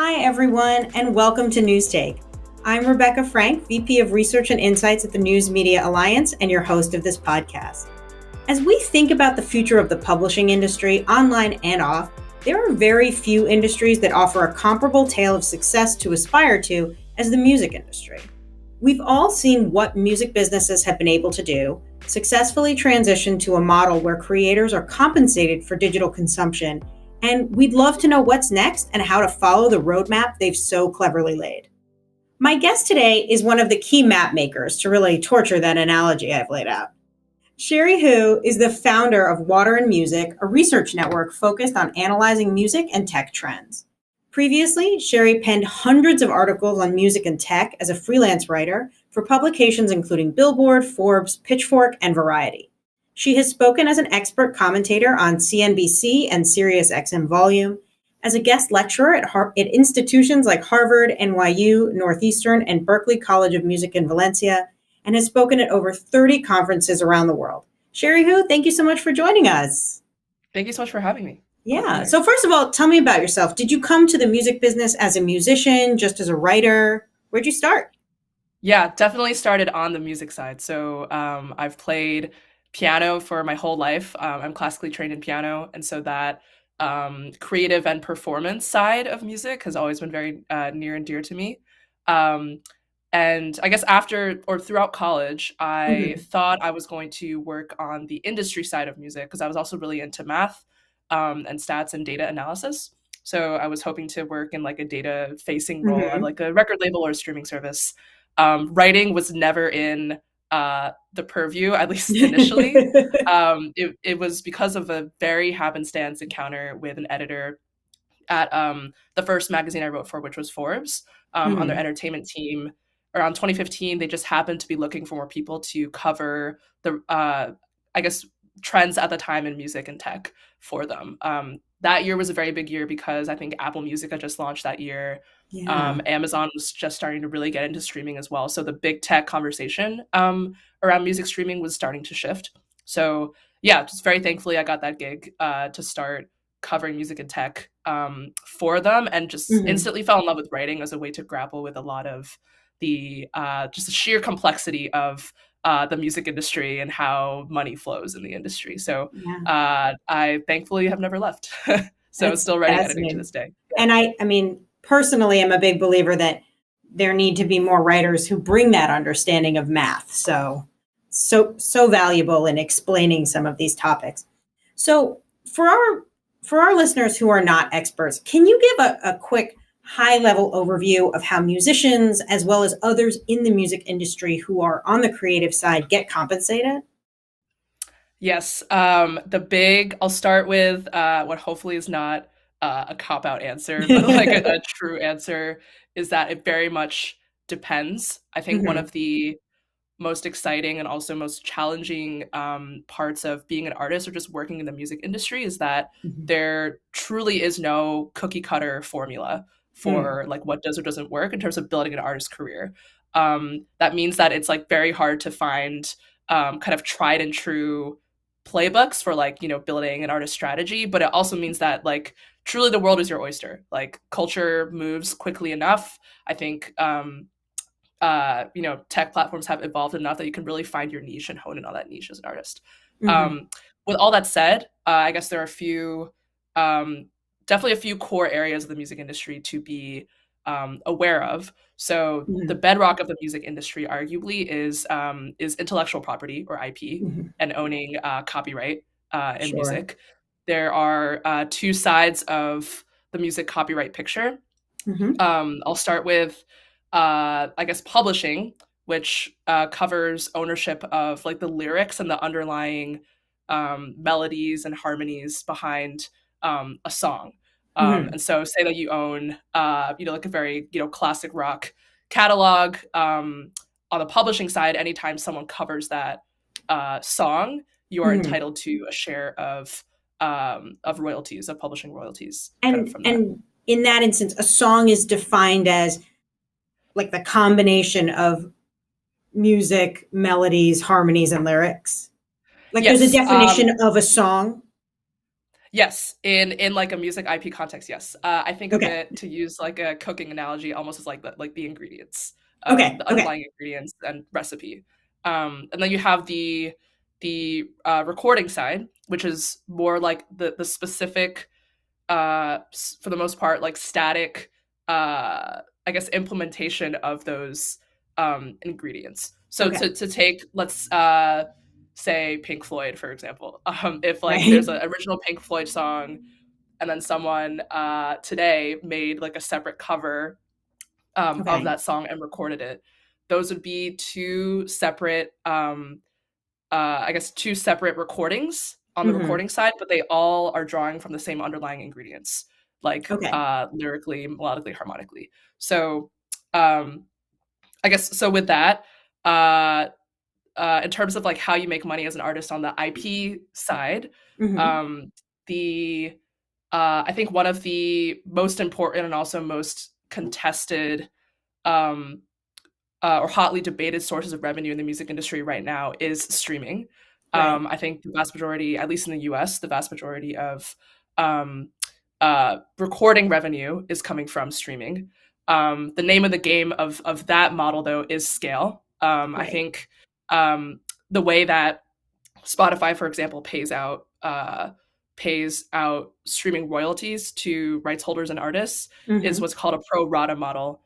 Hi, everyone, and welcome to News Take. I'm Rebecca Frank, VP of Research and Insights at the News Media Alliance, and your host of this podcast. As we think about the future of the publishing industry, online and off, there are very few industries that offer a comparable tale of success to aspire to as the music industry. We've all seen what music businesses have been able to do, successfully transition to a model where creators are compensated for digital consumption, and we'd love to know what's next and how to follow the roadmap they've so cleverly laid. My guest today is one of the key map makers to really torture that analogy I've laid out. Cherie Hu is the founder of Water and Music, a research network focused on analyzing music and tech trends. Previously, Cherie penned hundreds of articles on music and tech as a freelance writer for publications including Billboard, Forbes, Pitchfork, and Variety. She has spoken as an expert commentator on CNBC and SiriusXM Volume, as a guest lecturer at institutions like Harvard, NYU, Northeastern, and Berklee College of Music in Valencia, and has spoken at over 30 conferences around the world. Cherie Hu, thank you so much for joining us. Thank you so much for having me. Yeah. So first of all, tell me about yourself. Did you come to the music business as a musician, just as a writer? Where'd you start? Yeah, definitely started on the music side. So I've played piano for my whole life. I'm classically trained in piano. And so that creative and performance side of music has always been very near and dear to me. And I guess after or throughout college, I thought I was going to work on the industry side of music because I was also really into math and stats and data analysis. So I was hoping to work in like a data facing role at like a record label or a streaming service. Writing was never in the purview, at least initially. It was because of a very happenstance encounter with an editor at the first magazine I wrote for, which was Forbes, on their entertainment team. Around 2015, they just happened to be looking for more people to cover the, I guess, trends at the time in music and tech for them. That year was a very big year because I think Apple Music had just launched that year. Yeah. Amazon was just starting to really get into streaming as well. So the big tech conversation around music streaming was starting to shift. So yeah, just very thankfully I got that gig to start covering music and tech for them, and just instantly fell in love with writing as a way to grapple with a lot of the just the sheer complexity of the music industry and how money flows in the industry. So I thankfully have never left. So it's still writing editing to this day. And I mean, personally, I'm a big believer that there need to be more writers who bring that understanding of math. So valuable in explaining some of these topics. So for our listeners who are not experts, can you give a quick high-level overview of how musicians, as well as others in the music industry who are on the creative side, get compensated? Yes. I'll start with what hopefully is not a cop-out answer, but like a true answer is that it very much depends. I think one of the most exciting and also most challenging parts of being an artist or just working in the music industry is that there truly is no cookie cutter formula for like what does or doesn't work in terms of building an artist's career. That means that it's like very hard to find kind of tried and true playbooks for like, building an artist strategy, but it also means that like truly the world is your oyster. Like culture moves quickly enough. I think tech platforms have evolved enough that you can really find your niche and hone in on that niche as an artist. With all that said, I guess there are definitely a few core areas of the music industry to be aware of. So the bedrock of the music industry arguably is intellectual property or IP and owning copyright in music. There are two sides of the music copyright picture. I'll start with I guess publishing, which covers ownership of like the lyrics and the underlying melodies and harmonies behind a song. And so say that you own, like a very, classic rock catalog. On the publishing side, anytime someone covers that song, you are entitled to a share of royalties, of publishing royalties. And in that instance, a song is defined as like the combination of music, melodies, harmonies, and lyrics. Like there's a definition of a song. Yes, in like a music IP context, yes. I think of Okay. it, to use like a cooking analogy, almost as like the ingredients, Okay. the Okay. underlying ingredients and recipe. And then you have the recording side, which is more like the specific, for the most part, like static, I guess, implementation of those ingredients. So Okay. to take, let's say Pink Floyd, for example. If like Right. there's an original Pink Floyd song, and then someone today made like a separate cover of Okay. that song and recorded it, those would be two separate, I guess, two separate recordings on the Hmm. recording side, but they all are drawing from the same underlying ingredients, like Okay. lyrically, melodically, harmonically. So, um, I guess, so with that, uh, in terms of like how you make money as an artist on the IP side, Hmm. um, the I think one of the most important and also most contested, um, or hotly debated sources of revenue in the music industry right now is streaming. Right. I think the vast majority, at least in the US, the vast majority of um, recording revenue is coming from streaming. The name of the game of that model, though, is scale. I Right. think the way that Spotify, for example, pays out streaming royalties to rights holders and artists is Hmm. what's called a pro rata model.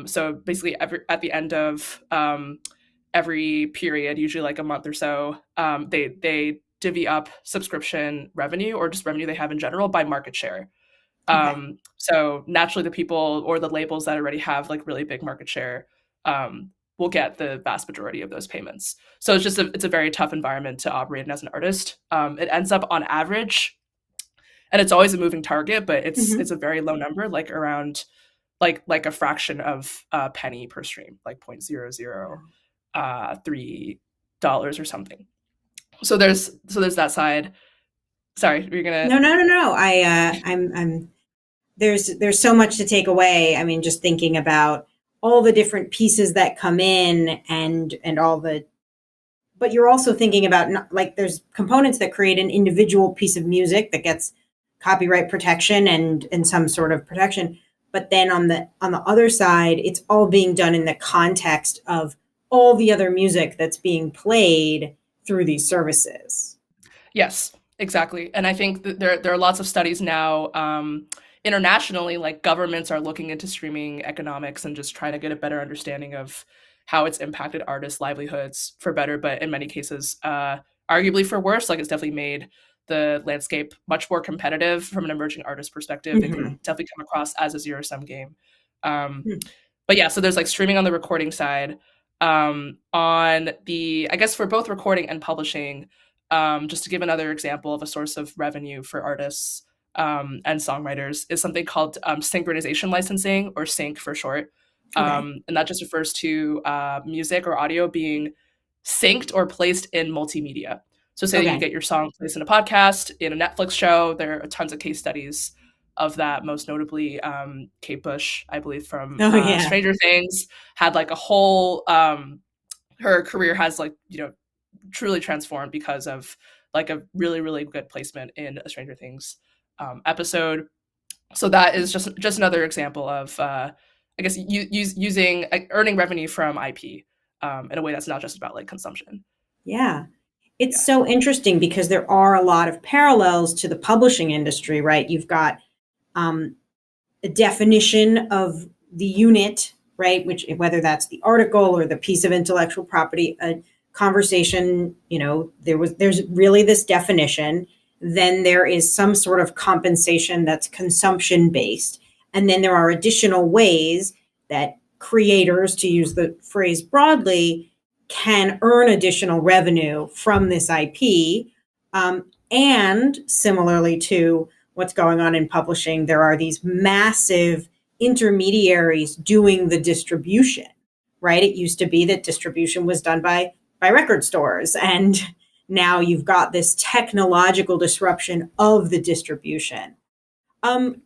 So basically, at the end of every period, usually like a month or so, they divvy up subscription revenue, or just revenue they have in general, by market share. Okay. So naturally, the people or the labels that already have like really big market share will get the vast majority of those payments. So it's a very tough environment to operate in as an artist. It ends up on average, and it's always a moving target, but it's Hmm. a very low number, like around like a fraction of a penny per stream, like 0.00 $3 or something. So there's that side. Sorry, you're gonna. No, no, no, no. I'm there's so much to take away. I mean, just thinking about all the different pieces that come in and all the, but you're also thinking about like there's components that create an individual piece of music that gets copyright protection and some sort of protection. But then on the other side, it's all being done in the context of all the other music that's being played through these services. Yes, exactly. And I think that there are lots of studies now, internationally, like governments are looking into streaming economics and just trying to get a better understanding of how it's impacted artists' livelihoods for better, but in many cases, arguably for worse. Like, it's definitely made the landscape much more competitive from an emerging artist perspective. It can Mm-hmm. definitely come across as a zero sum game. Um, but yeah, so there's like streaming on the recording side. On the, I guess, for both recording and publishing, just to give another example of a source of revenue for artists and songwriters, is something called synchronization licensing, or sync for short. Okay. And that just refers to music or audio being synced or placed in multimedia. So, say you Okay. get your song placed in a podcast, in a Netflix show. There are tons of case studies of that. Most notably, Kate Bush, I believe, from Oh yeah. Stranger Things, had like a whole. Her career has, like, truly transformed because of like a really really good placement in a Stranger Things episode. So that is just another example of, I guess, using earning revenue from IP in a way that's not just about like consumption. Yeah. It's Yeah. so interesting because there are a lot of parallels to the publishing industry, right? You've got um, a definition of the unit, right? Which, whether that's the article or the piece of intellectual property, a conversation, there's really this definition. Then there is some sort of compensation that's consumption based. And then there are additional ways that creators, to use the phrase broadly, can earn additional revenue from this IP. And similarly to what's going on in publishing, there are these massive intermediaries doing the distribution, right? It used to be that distribution was done by record stores, and now you've got this technological disruption of the distribution. Um,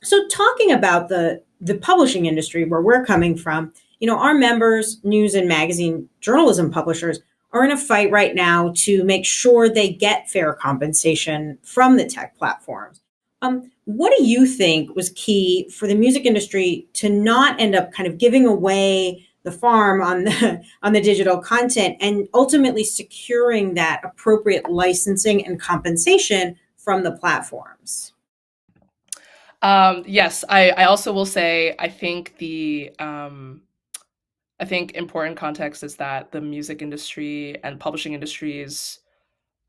so talking about the publishing industry where we're coming from, our members, news and magazine journalism publishers, are in a fight right now to make sure they get fair compensation from the tech platforms. What do you think was key for the music industry to not end up kind of giving away the farm on the digital content and ultimately securing that appropriate licensing and compensation from the platforms? Yes, I also will say I think important context is that the music industry and publishing industries,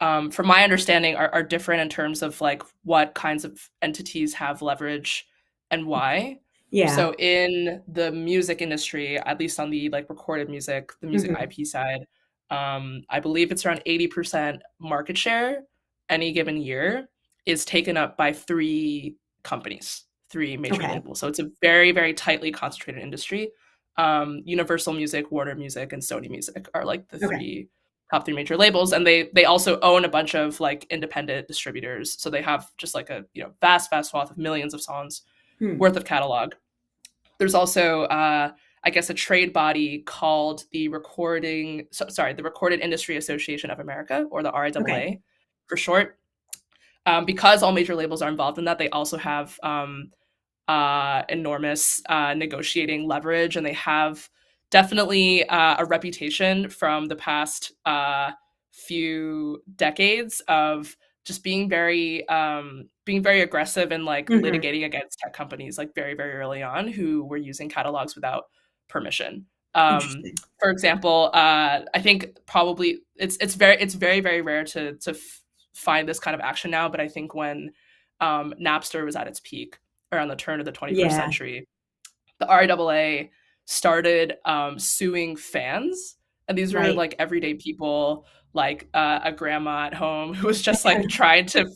from my understanding, are different in terms of like what kinds of entities have leverage and why. Yeah. So in the music industry, at least on the like recorded music, the music Hmm. IP side, I believe it's around 80% market share any given year is taken up by three companies, three major Okay. labels. So it's a very, very tightly concentrated industry. Universal Music, Warner Music, and Sony Music are like the Okay. top three major labels, and they also own a bunch of like independent distributors. So they have just like a vast swath of millions of songs Hmm. worth of catalog. There's also I guess a trade body called the the Recorded Industry Association of America, or the Okay. RIAA for short. Because all major labels are involved in that, they also have enormous negotiating leverage, and they have definitely a reputation from the past few decades of just being very aggressive and like Hmm. litigating against tech companies like very early on who were using catalogs without permission. Interesting. For example, I think probably it's very rare to find this kind of action now, but I think when Napster was at its peak around the turn of the 21st Yeah. century, the RIAA started suing fans. And these were Right. like everyday people, like a grandma at home who was just like trying to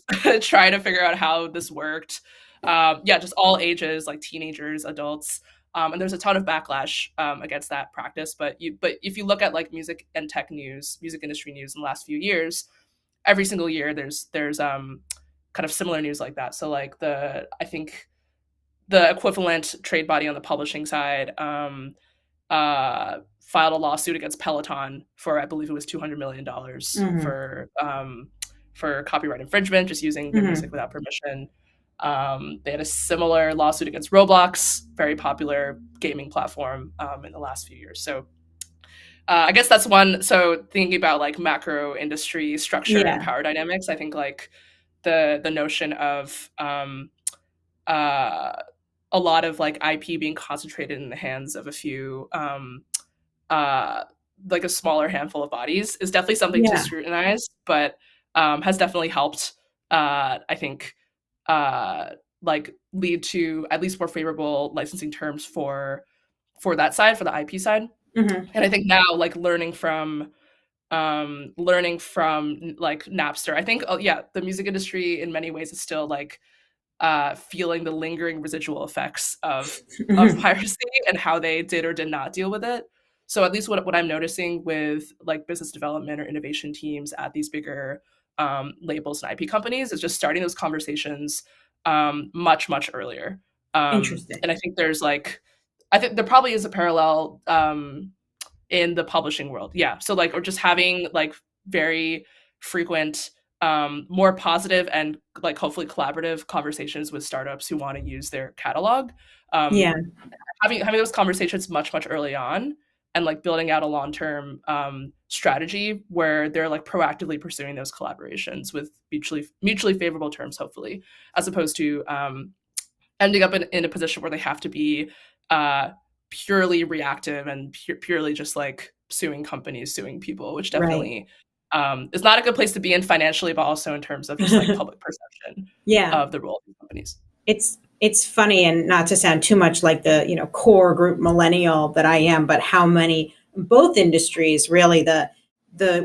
trying to figure out how this worked. Yeah, just all ages, like teenagers, adults. And there's a ton of backlash against that practice. But if you look at like music and tech news, music industry news in the last few years, every single year there's kind of similar news like that. So like I think the equivalent trade body on the publishing side filed a lawsuit against Peloton for, I believe it was $200 million Hmm. for copyright infringement, just using their music Hmm. without permission. They had a similar lawsuit against Roblox, very popular gaming platform, in the last few years. So I guess that's one. So thinking about like macro industry structure and Yeah. power dynamics, I think like the notion of uh, a lot of like IP being concentrated in the hands of a few uh, like a smaller handful of bodies is definitely something to Yeah. scrutinize, but has definitely helped. I think uh, like lead to at least more favorable licensing terms for that side, for the IP side. Hmm. And I think now, like learning from like Napster, I think yeah, the music industry in many ways is still like feeling the lingering residual effects of Hmm. piracy and how they did or did not deal with it. So at least what I'm noticing with like business development or innovation teams at these bigger labels and IP companies is just starting those conversations much earlier. Interesting. And I think I think there probably is a parallel in the publishing world. Yeah. So like, or just having like very frequent, more positive and like hopefully collaborative conversations with startups who want to use their catalog. Um, Yeah. having those conversations much early on, and like building out a long-term strategy where they're like proactively pursuing those collaborations with mutually favorable terms, hopefully, as opposed to ending up in a position where they have to be uh, purely reactive and purely just like suing companies, suing people, which Right. definitely is not a good place to be in financially, but also in terms of just like public perception Yeah. of the role of these companies. It's funny, and not to sound too much like the core group millennial that I am, but how many both industries really the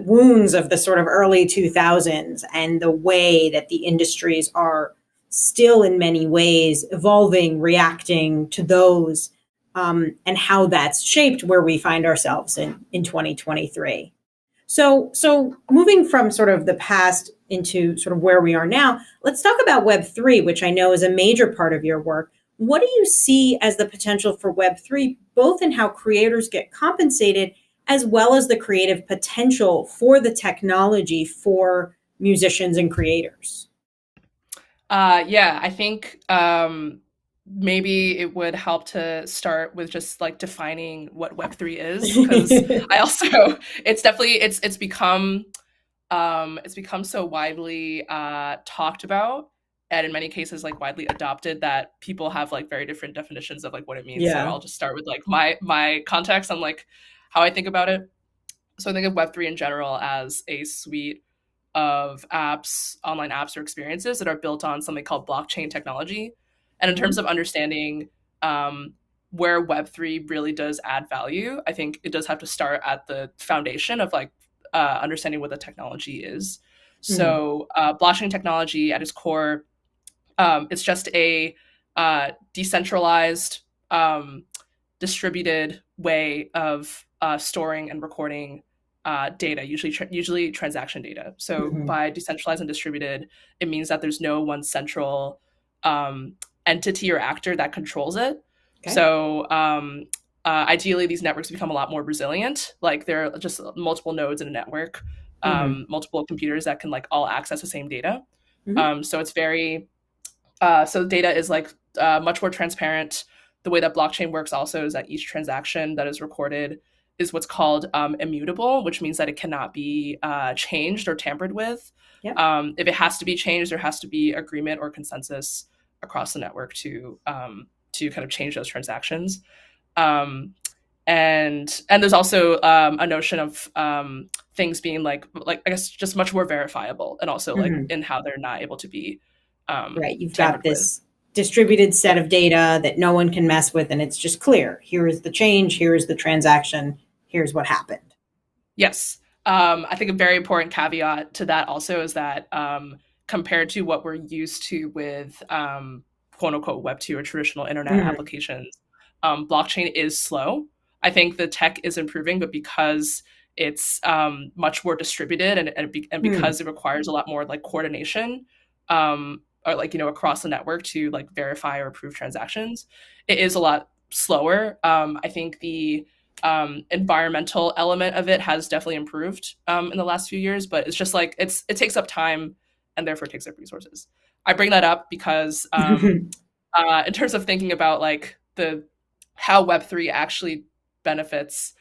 wounds of the sort of early 2000s and the way that the industries are still in many ways evolving, reacting to those, and how that's shaped where we find ourselves in 2023. So moving from sort of the past into sort of where we are now, let's talk about Web3, which I know is a major part of your work. What do you see as the potential for Web3, both in how creators get compensated as well as the creative potential for the technology for musicians and creators? Yeah, I think maybe it would help to start with just like defining what Web3 is, because I also it's definitely it's become so widely talked about, and in many cases like widely adopted, that people have like very different definitions of like what it means. So Yeah. I'll just start with like my context on like how I think about it. So I think of Web3 in general as a suite of apps, online apps or experiences that are built on something called blockchain technology. And in terms Mhm. of understanding um, where Web3 really does add value, I think it does have to start at the foundation of like understanding what the technology is. Mhm. So blockchain technology at its core, it's just a decentralized, distributed way of storing and recording data, usually transaction data. So Mhm. by decentralized and distributed, it means that there's no one central um, entity or actor that controls it. Okay. So ideally, these networks become a lot more resilient. Like there are just multiple nodes in a network, Mhm. multiple computers that can like all access the same data. Mhm. So it's very so data is like much more transparent. The way that blockchain works also is that each transaction that is recorded is what's called immutable, which means that it cannot be changed or tampered with. Yep. If it has to be changed, there has to be agreement or consensus across the network to kind of change those transactions. Um, and there's also a notion of things being like I guess just much more verifiable, and also like Mhm. in how they're not able to be Right. You've got tampered with. this distributed Yeah. set of data that no one can mess with, and it's just clear. Here is the change. Here is the transaction. Here's what happened. Yes. I think a very important caveat to that also is that compared to what we're used to with quote unquote Web 2 or traditional internet Mhm. applications, blockchain is slow. I think the tech is improving, but because it's much more distributed, and Mhm. because it requires a lot more like coordination, or like, across the network to like verify or approve transactions, it is a lot slower. I think the environmental element of it has definitely improved in the last few years, but it's just like it takes up time and therefore takes up resources. I bring that up because in terms of thinking about like the how Web3 actually benefits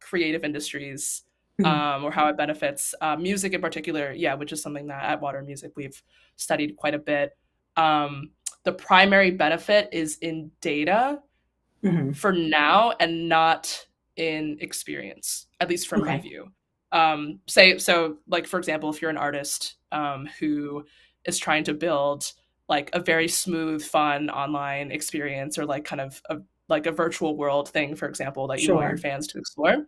creative industries, Mhm. or how it benefits music in particular, yeah, which is something that at Modern Music we've studied quite a bit. Um, the primary benefit is in data Mhm. for now, and not in experience, at least from my Okay. view. Say so, like for example, if you're an artist who is trying to build like a very smooth, fun online experience, or like kind of like a virtual world thing, for example, that you want your Sure. fans to explore,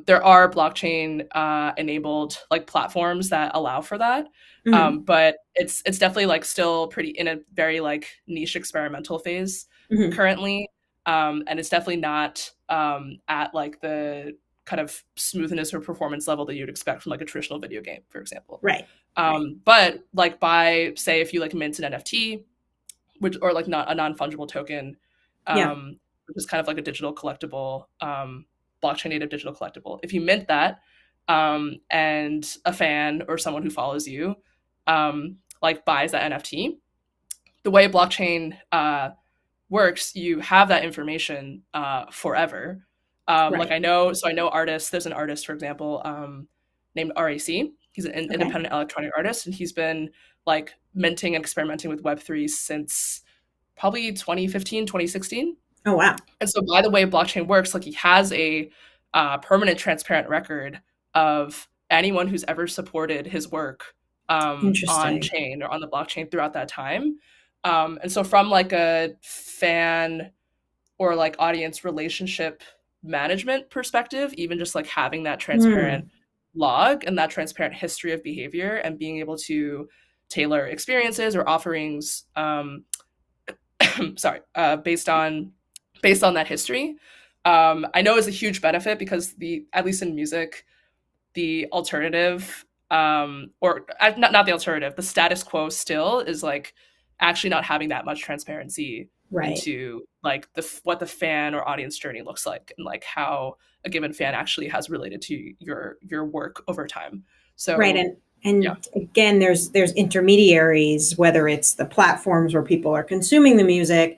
there are blockchain enabled like platforms that allow for that. Mhm. But it's definitely like still pretty in a very like niche experimental phase Mhm. currently. And it's definitely not at like the kind of smoothness or performance level that you'd expect from like a traditional video game, for example. Right. Right. But like by say if you like mint an NFT, which or like not a non-fungible token, Yeah. which is kind of like a digital collectible, blockchain native digital collectible. If you mint that, and a fan or someone who follows you, like buys that NFT, the way blockchain works, you have that information forever. Like Right. I know artists. There's an artist, for example, named RAC. He's an Okay. independent electronic artist, and he's been like minting and experimenting with Web3 since probably 2015, 2016. Oh, wow. And so by the way blockchain works, like he has a permanent transparent record of anyone who's ever supported his work on Interesting. chain or on the blockchain throughout that time. And so from like a fan or like audience relationship management perspective, even just like having that transparent Mm. log and that transparent history of behavior and being able to tailor experiences or offerings, sorry, based on that history, I know is a huge benefit, because the at least in music, the alternative, or not the alternative, the status quo still is like actually not having that much transparency Right. into like what the fan or audience journey looks like, and like how a given fan actually has related to your work over time. Right. So yeah. And again, there's intermediaries, whether it's the platforms where people are consuming the music,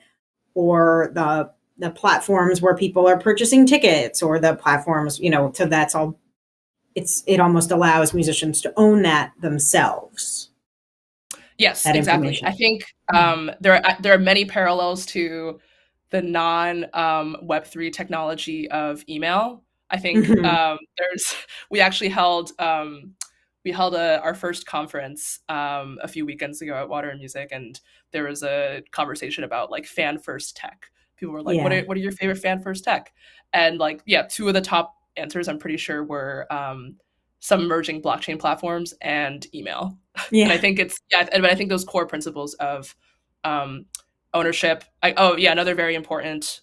or the platforms where people are purchasing tickets, or the platforms, so that's all. It almost allows musicians to own that themselves, Yes, that exactly. I information. think there are many parallels to the non Web3 technology of email. I think Mm-hmm. there's we held our first conference a few weekends ago at Water and Music, and there was a conversation about like fan first tech. People were like, Yeah. what are your favorite fan first tech?" And like, yeah, two of the top answers I'm pretty sure were some emerging blockchain platforms and email. And I Yeah. think but I think those core principles of um, ownership. Another very important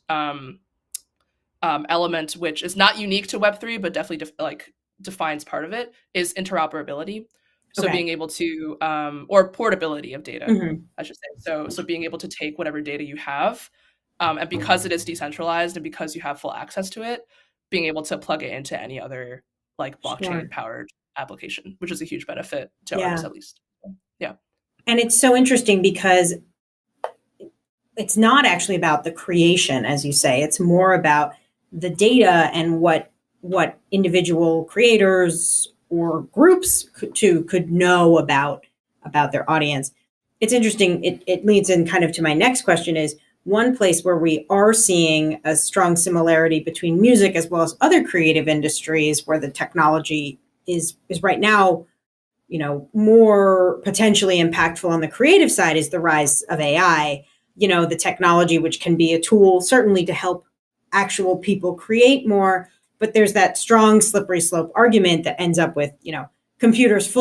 element, which is not unique to Web3, but definitely defines part of it, is interoperability. So Okay. being able to, or portability of data, Mm-hmm. I should say. So being able to take whatever data you have, and because it is decentralized and because you have full access to it, being able to plug it into any other like blockchain Sure. powered application, which is a huge benefit to artists Yeah. at least. Yeah. And it's so interesting because it's not actually about the creation, as you say. It's more about the data and what individual creators or groups could know about their audience. It's interesting. It leads in kind of to my next question: is one place where we are seeing a strong similarity between music as well as other creative industries, where the technology is right now, more potentially impactful on the creative side, is the rise of AI. The technology, which can be a tool certainly to help actual people create more, but there's that strong slippery slope argument that ends up with, computers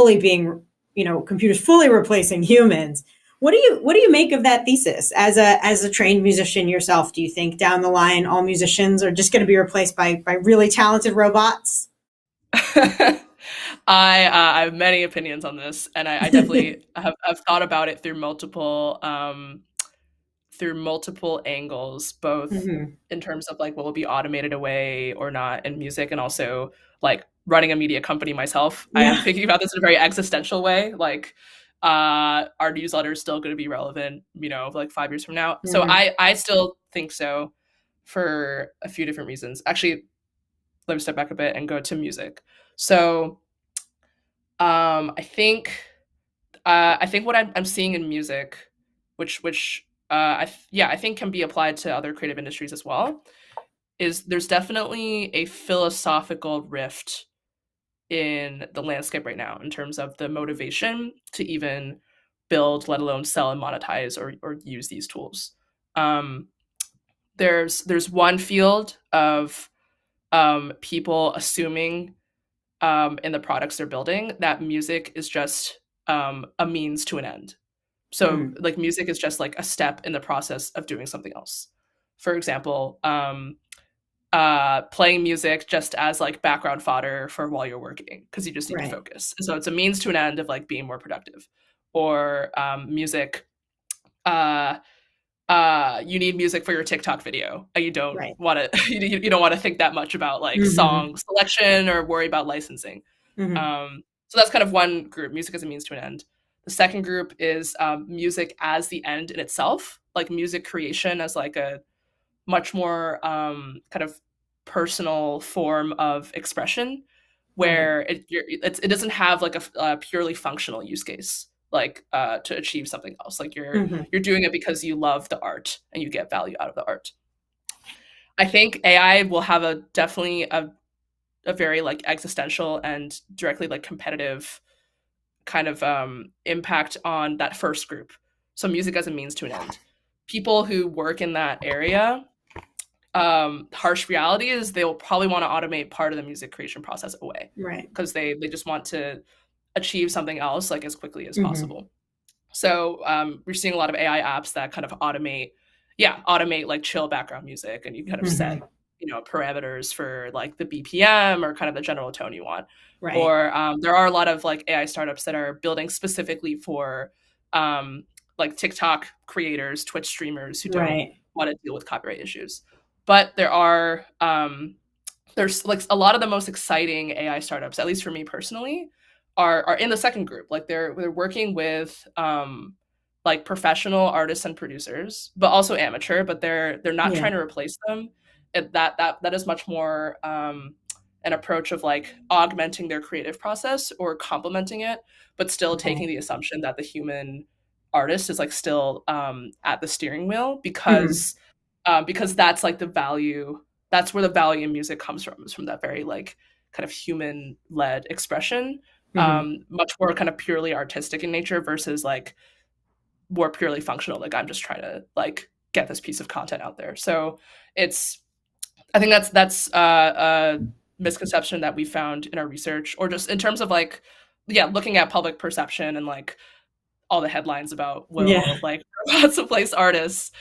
computers fully replacing humans. What do you make of that thesis as a trained musician yourself? Do you think down the line all musicians are just going to be replaced by really talented robots? I have many opinions on this, and I definitely have thought about it through multiple angles, both Hmm. in terms of like what will be automated away or not in music, and also like running a media company myself. I am Yeah. thinking about this in a very existential way. Like, our newsletter is still going to be relevant, like 5 years from now. So Hmm. I still think so for a few different reasons. Actually, let me step back a bit and go to music. So I think what I'm seeing in music, which I think can be applied to other creative industries as well, is there's definitely a philosophical rift in the landscape right now in terms of the motivation to even build, let alone sell and monetize or use these tools. Um, there's one field of people assuming in the products they're building that music is just a means to an end. So Mm. like music is just like a step in the process of doing something else. For example, playing music just as like background fodder for while you're working because you just need to Right. focus. And so it's a means to an end of like being more productive. Or music, uh, you need music for your TikTok video. You don't Right. want to you don't want to think that much about like Hmm. song selection or worry about licensing. Hmm. So that's kind of one group, music as a means to an end. The second group is music as the end in itself, like music creation as like a much more kind of personal form of expression, Right. where it doesn't have like a purely functional use case, like to achieve something else. Like Hmm. you're doing it because you love the art and you get value out of the art. I think AI will have a definitely a very like existential and directly like competitive kind of impact on that first group. So music as a means to an end. People who work in that area, harsh reality is they'll probably want to automate part of the music creation process away Right. because they just want to achieve something else like as quickly as Hmm. possible. So we're seeing a lot of AI apps that kind of automate like chill background music, and you kind of Hmm. set parameters for like the BPM or kind of the general tone you want. Right. Or there are a lot of like AI startups that are building specifically for um, like TikTok creators, Twitch streamers who don't Right. want to deal with copyright issues. But there's like a lot of the most exciting AI startups, at least for me personally, are in the second group. Like they're working with like professional artists and producers, but also amateur. But they're not Yeah. trying to replace them. That is much more an approach of like augmenting their creative process or complementing it, but still taking Okay. the assumption that the human artist is like still at the steering wheel Hmm. because that's like the value, that's where the value in music comes from, is from that very like kind of human led expression, Hmm. much more kind of purely artistic in nature versus like more purely functional, like I'm just trying to like get this piece of content out there. So it's, I think that's a misconception that we found in our research, or just in terms of like, yeah, looking at public perception and like all the headlines about Yeah. will like robots replace artists.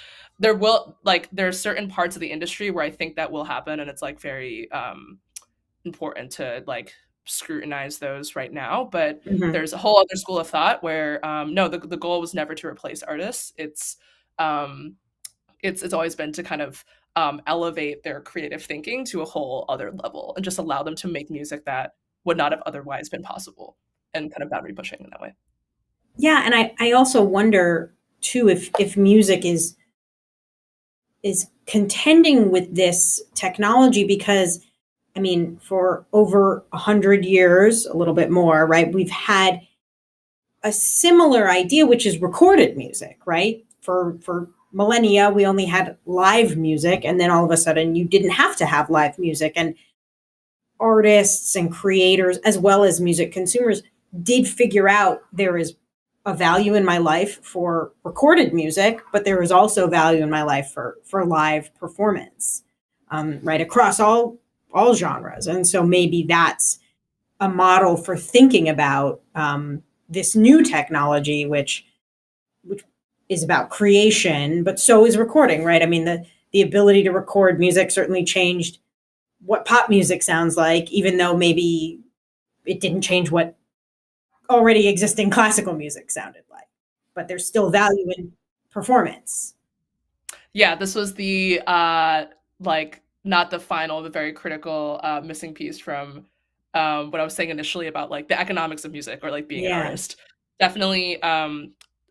There will like there are certain parts of the industry where I think that will happen, and it's like very important to like scrutinize those right now. But Hmm. there's a whole other school of thought where no, the goal was never to replace artists. Um, it's always been to kind of elevate their creative thinking to a whole other level and just allow them to make music that would not have otherwise been possible, and kind of boundary pushing in that way. Yeah, and I also wonder too if music is contending with this technology because I mean, for over 100 years, a little bit more, right? We've had a similar idea, which is recorded music, right? For millennia, we only had live music, and then all of a sudden, you didn't have to have live music, and artists and creators, as well as music consumers, did figure out there is a value in my life for recorded music, but there is also value in my life for live performance, right across all genres. And so maybe that's a model for thinking about this new technology, which is about creation, but so is recording, right? I mean, the ability to record music certainly changed what pop music sounds like, even though maybe it didn't change what already existing classical music sounded like. But there's still value in performance. Yeah, this was the like not the final, the very critical missing piece from what I was saying initially about like the economics of music or like being an Yeah. artist. Definitely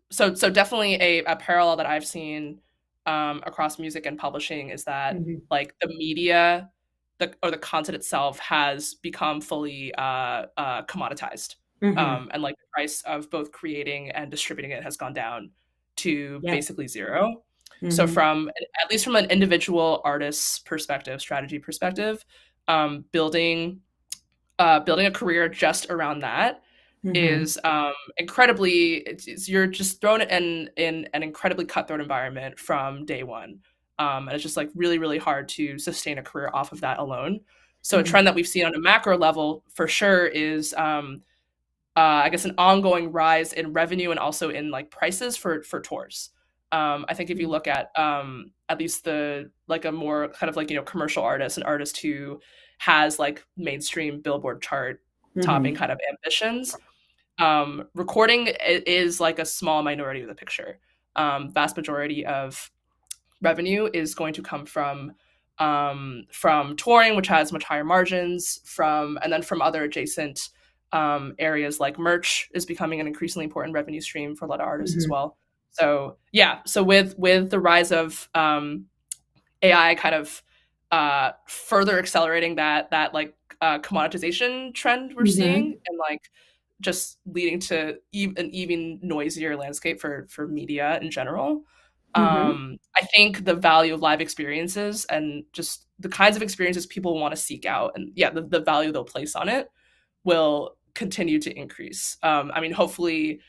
so definitely a parallel that I've seen across music and publishing is that Hmm. like the media, the content itself has become fully commoditized. Hmm. And like the price of both creating and distributing it has gone down to Yep. basically zero. So Hmm. from at least from an individual artist's perspective, strategy perspective, building building a career just around that Hmm. is incredibly you're just thrown in an incredibly cutthroat environment from day one. And it's just like really, really hard to sustain a career off of that alone. So a Hmm. trend that we've seen on a macro level for sure is I guess an ongoing rise in revenue and also in like prices for tours. I think if you look at least the like a more kind of like commercial artist, an artist who has like mainstream Billboard chart topping Hmm. kind of ambitions, recording is like a small minority of the picture. Vast majority of revenue is going to come from touring, which has much higher margins, from and then from other adjacent areas like merch is becoming an increasingly important revenue stream for a lot of artists as Hmm. well. So yeah, so with the rise of AI kind of further accelerating that like commoditization trend we're seeing, Hmm. and like just leading to an even noisier landscape for media in general. Hmm. I think the value of live experiences and just the kinds of experiences people want to seek out, and yeah, the value they'll place on it will continue to increase. I mean, hopefully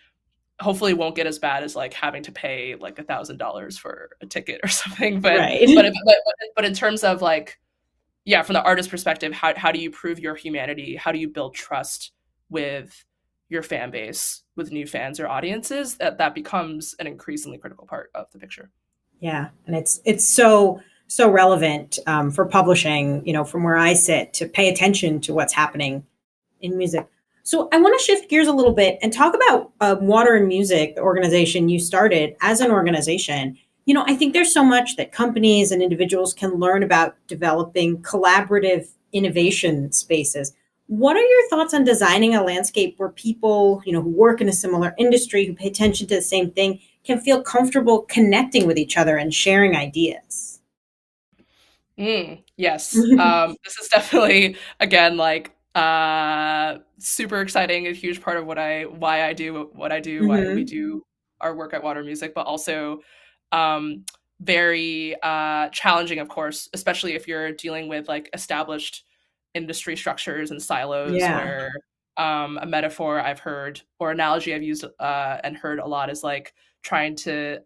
it won't get as bad as like having to pay like $1,000 for a ticket or something. But Right. but in terms of like, yeah, from the artist perspective, how do you prove your humanity? How do you build trust with your fan base, with new fans or audiences? That becomes an increasingly critical part of the picture. Yeah, and it's so relevant for publishing. From where I sit, to pay attention to what's happening in music. So I want to shift gears a little bit and talk about Water and Music, the organization you started as an organization. I think there's so much that companies and individuals can learn about developing collaborative innovation spaces. What are your thoughts on designing a landscape where people, who work in a similar industry, who pay attention to the same thing, can feel comfortable connecting with each other and sharing ideas? Yes. This is definitely again like super exciting, a huge part of why I do what I do, why we Hmm. do our work at Water Music, but also um very challenging, of course, especially if you're dealing with like established industry structures and silos Yeah. where a metaphor I've heard or analogy I've used and heard a lot is like trying to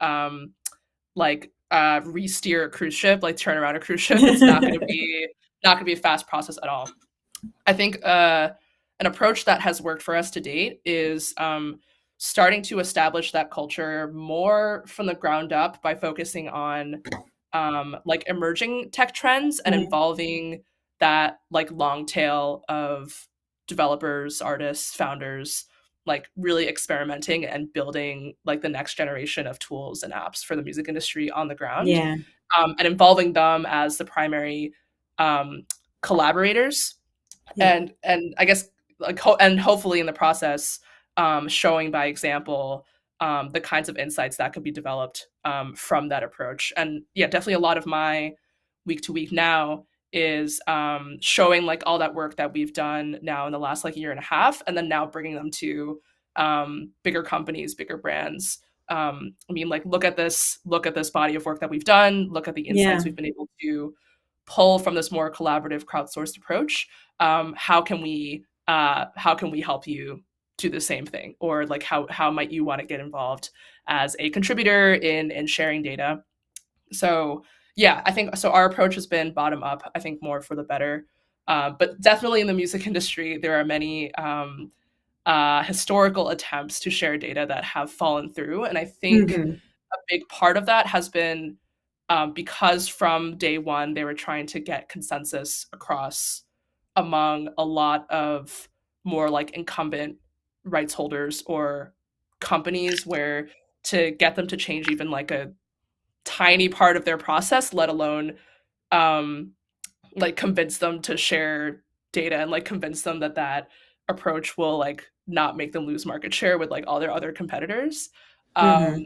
re-steer a cruise ship, like turn around a cruise ship. It's not gonna be a fast process at all. I think an approach that has worked for us to date is starting to establish that culture more from the ground up by focusing on like emerging tech trends and Yeah. involving that like long tail of developers, artists, founders, like really experimenting and building like the next generation of tools and apps for the music industry on the ground, Yeah. and involving them as the primary um, collaborators, Yeah. and I guess like and hopefully in the process showing by example the kinds of insights that could be developed from that approach. And yeah, definitely a lot of my week to week now is showing like all that work that we've done now in the last like year and a half, and then now bringing them to bigger companies, bigger brands. I mean, like look at this body of work that we've done, look at the Yeah. insights we've been able to pull from this more collaborative crowdsourced approach. How can we help you do the same thing, or like how might you want to get involved as a contributor in sharing data? So yeah, I think so our approach has been bottom up, I think more for the better. But definitely in the music industry there are many historical attempts to share data that have fallen through, and I think Hmm. a big part of that has been because from day one they were trying to get consensus across among a lot of more like incumbent rights holders or companies, where to get them to change even like a tiny part of their process, let alone um, like convince them to share data and like convince them that that approach will like not make them lose market share with like all their other competitors. Hmm.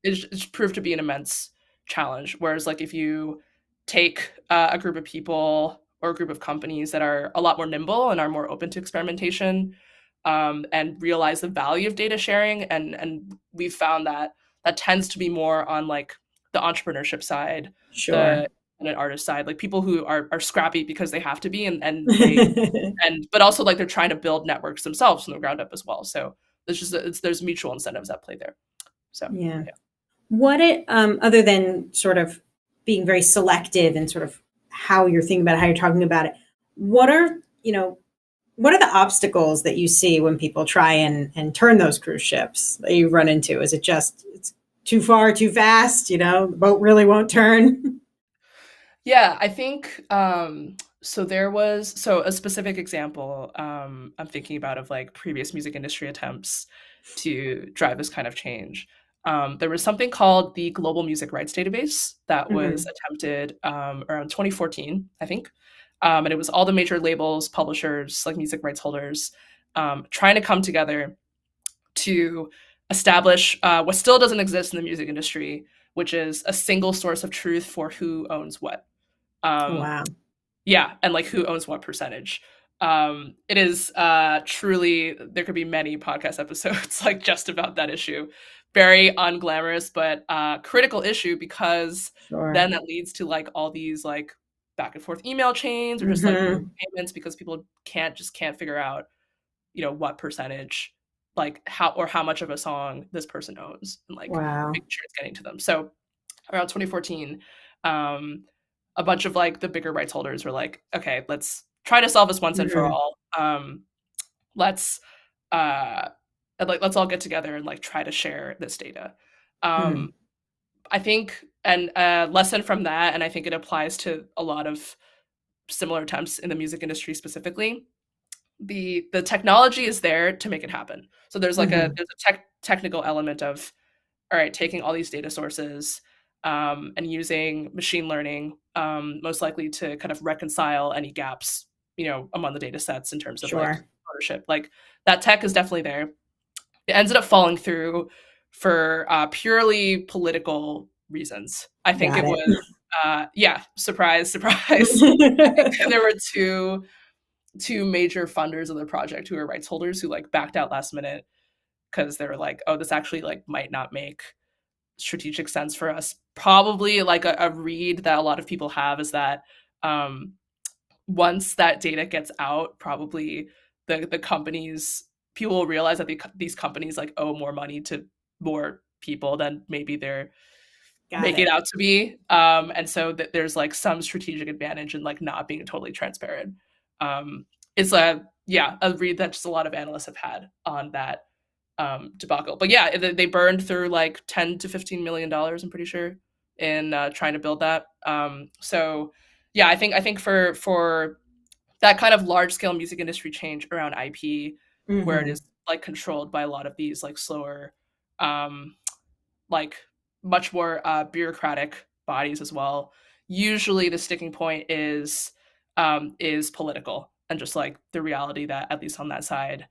It's proved to be an immense challenge. Whereas like if you take a group of people or a group of companies that are a lot more nimble and are more open to experimentation, and realize the value of data sharing, and we've found that that tends to be more on like the entrepreneurship side, Sure. the and an artist side, like people who are scrappy because they have to be, and they and but also like they're trying to build networks themselves from the ground up as well. So there's mutual incentives at play there. So Yeah. yeah. What it other than sort of being very selective and sort of how you're thinking about it, how you're talking about it, what are what are the obstacles that you see when people try and turn those cruise ships that you run into? Is it just it's too far, too fast? The boat really won't turn. Yeah, I think so there was so a specific example I'm thinking about of like previous music industry attempts to drive this kind of change. There was something called the Global Music Rights Database that was Hmm. attempted around 2014, I think. And it was all the major labels, publishers, like music rights holders, trying to come together to establish what still doesn't exist in the music industry, which is a single source of truth for who owns what. Um, Wow. yeah, and like who owns what percentage. It is truly, there could be many podcast episodes like just about that issue. Very unglamorous, but critical issue, because Sure. then that leads to like all these like back and forth email chains or just like weird Hmm. payments because people can't figure out, what percentage, like how much of a song this person owns, and like Wow. making sure it's getting to them. So around 2014, um, a bunch of like the bigger rights holders were like, okay, let's try to solve this once and for Hmm. all. Let's uh, like let's all get together and like try to share this data. Hmm. Um, I think, and a lesson from that, and I think it applies to a lot of similar attempts in the music industry specifically. The technology is there to make it happen. So there's like Hmm. there's a technical element of all right, taking all these data sources and using machine learning, most likely to kind of reconcile any gaps, among the data sets in terms of like Sure. ownership. Like that tech is definitely there. It ended up falling through for purely political reasons. I think Got it it. was, yeah, surprise, surprise. There were two major funders of the project who were rights holders who like backed out last minute because they were like, oh, this actually like might not make strategic sense for us. Probably like a read that a lot of people have is that um, once that data gets out, probably the companies people will realize that these companies like owe more money to more people than maybe they're Got making it it. out to be. And so that there's like some strategic advantage in like not being totally transparent. It's a read that just a lot of analysts have had on that debacle. But yeah, they burned through like $10 to $15 million, I'm pretty sure, in trying to build that. So yeah, I think for that kind of large scale music industry change around IP, where it Hmm. is like controlled by a lot of these like slower, um, like much more bureaucratic bodies as well. Usually, the sticking point is political and just like the reality that at least on that side,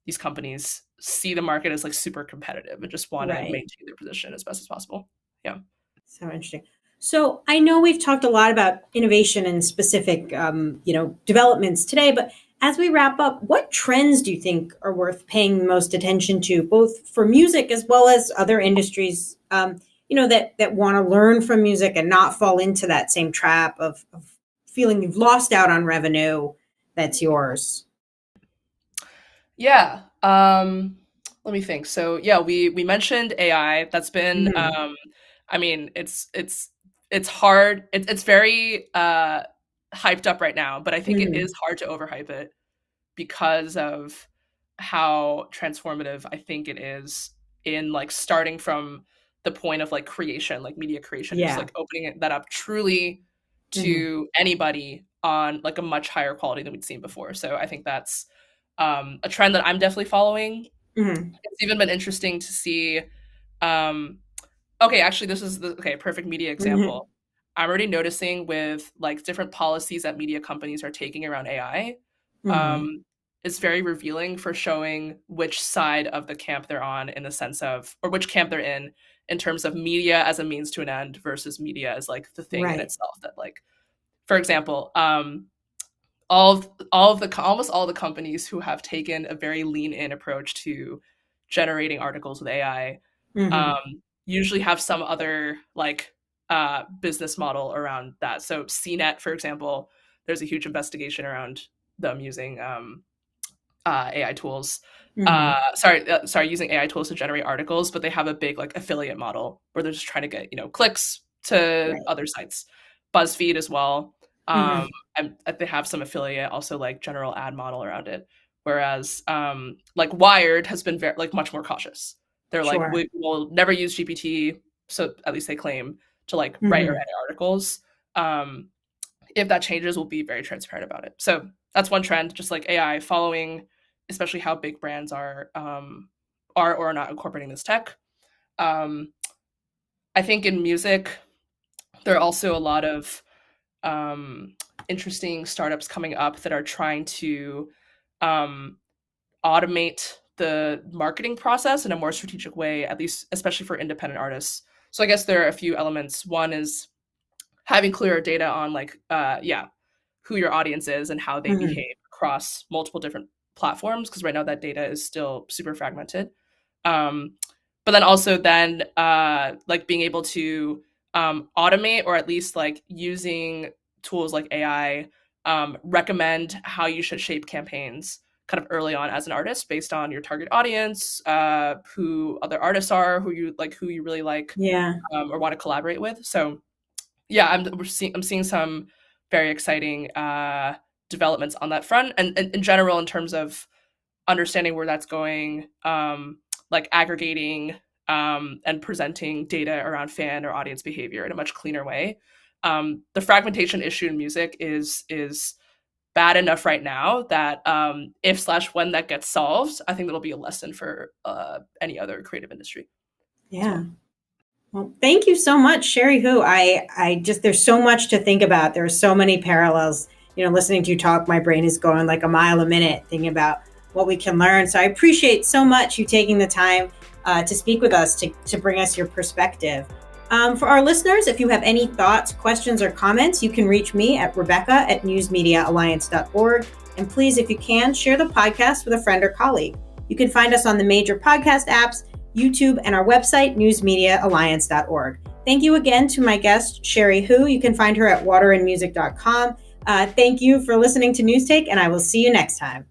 these companies see the market as like super competitive and just want to Right. maintain their position as best as possible. Yeah. So interesting. So I know we've talked a lot about innovation and specific, developments today, but as we wrap up, what trends do you think are worth paying the most attention to, both for music as well as other industries, that want to learn from music and not fall into that same trap of feeling you've lost out on revenue that's yours? Yeah. Let me think. So yeah, we mentioned AI. That's been Hmm. I mean, it's hard. It's very hyped up right now, but I think it is Hmm. hard to overhype it because of how transformative I think it is in like starting from the point of like creation, like media creation, and just Yeah. like opening that up truly Hmm. to anybody on like a much higher quality than we'd seen before. So I think that's a trend that I'm definitely following. Hmm. It's even been interesting to see. Um, okay, actually, this is the perfect media Hmm. example. I'm already noticing with like different policies that media companies are taking around AI. Hmm. It's very revealing for showing which side of the camp they're on in the sense of, or which camp they're in terms of media as a means to an end versus media as like the thing in Right. itself. That like, for example, almost all the companies who have taken a very lean in approach to generating articles with AI Hmm. usually have some other like business model around that. So CNET, for example, there's a huge investigation around them using AI tools. Hmm. Sorry, using AI tools to generate articles, but they have a big like affiliate model where they're just trying to get clicks to Right. other sites. BuzzFeed as well, Hmm. and they have some affiliate, also like general ad model around it. Whereas like Wired has been very like much more cautious. They're like, Sure. we will never use GPT, so at least they claim to like write or Hmm. edit articles. Um, if that changes, we'll be very transparent about it. So that's one trend, just like AI following, especially how big brands are or are not incorporating this tech. Um, I think in music, there are also a lot of um, interesting startups coming up that are trying to um, automate the marketing process in a more strategic way, at least, especially for independent artists. So I guess there are a few elements. One is having clearer data on like who your audience is and how they Hmm. behave across multiple different platforms, because right now that data is still super fragmented. um, but then also then like being able to automate, or at least like using tools like AI, recommend how you should shape campaigns kind of early on as an artist based on your target audience, who other artists are, who you really like, Yeah. or want to collaborate with. So yeah, I'm seeing some very exciting developments on that front, and in general in terms of understanding where that's going, like aggregating and presenting data around fan or audience behavior in a much cleaner way. The fragmentation issue in music is bad enough right now that if slash when that gets solved, I think that'll be a lesson for any other creative industry as Yeah. well. Well, thank you so much, Cherie Hu. I just, there's so much to think about. There are so many parallels. Listening to you talk, my brain is going like a mile a minute thinking about what we can learn. So I appreciate so much you taking the time to speak with us, to bring us your perspective. For our listeners, if you have any thoughts, questions, or comments, you can reach me at rebecca@newsmediaalliance.org. And please, if you can, share the podcast with a friend or colleague. You can find us on the major podcast apps, YouTube, and our website, newsmediaalliance.org. Thank you again to my guest, Cherie Hu. You can find her at waterandmusic.com. Thank you for listening to News Take, and I will see you next time.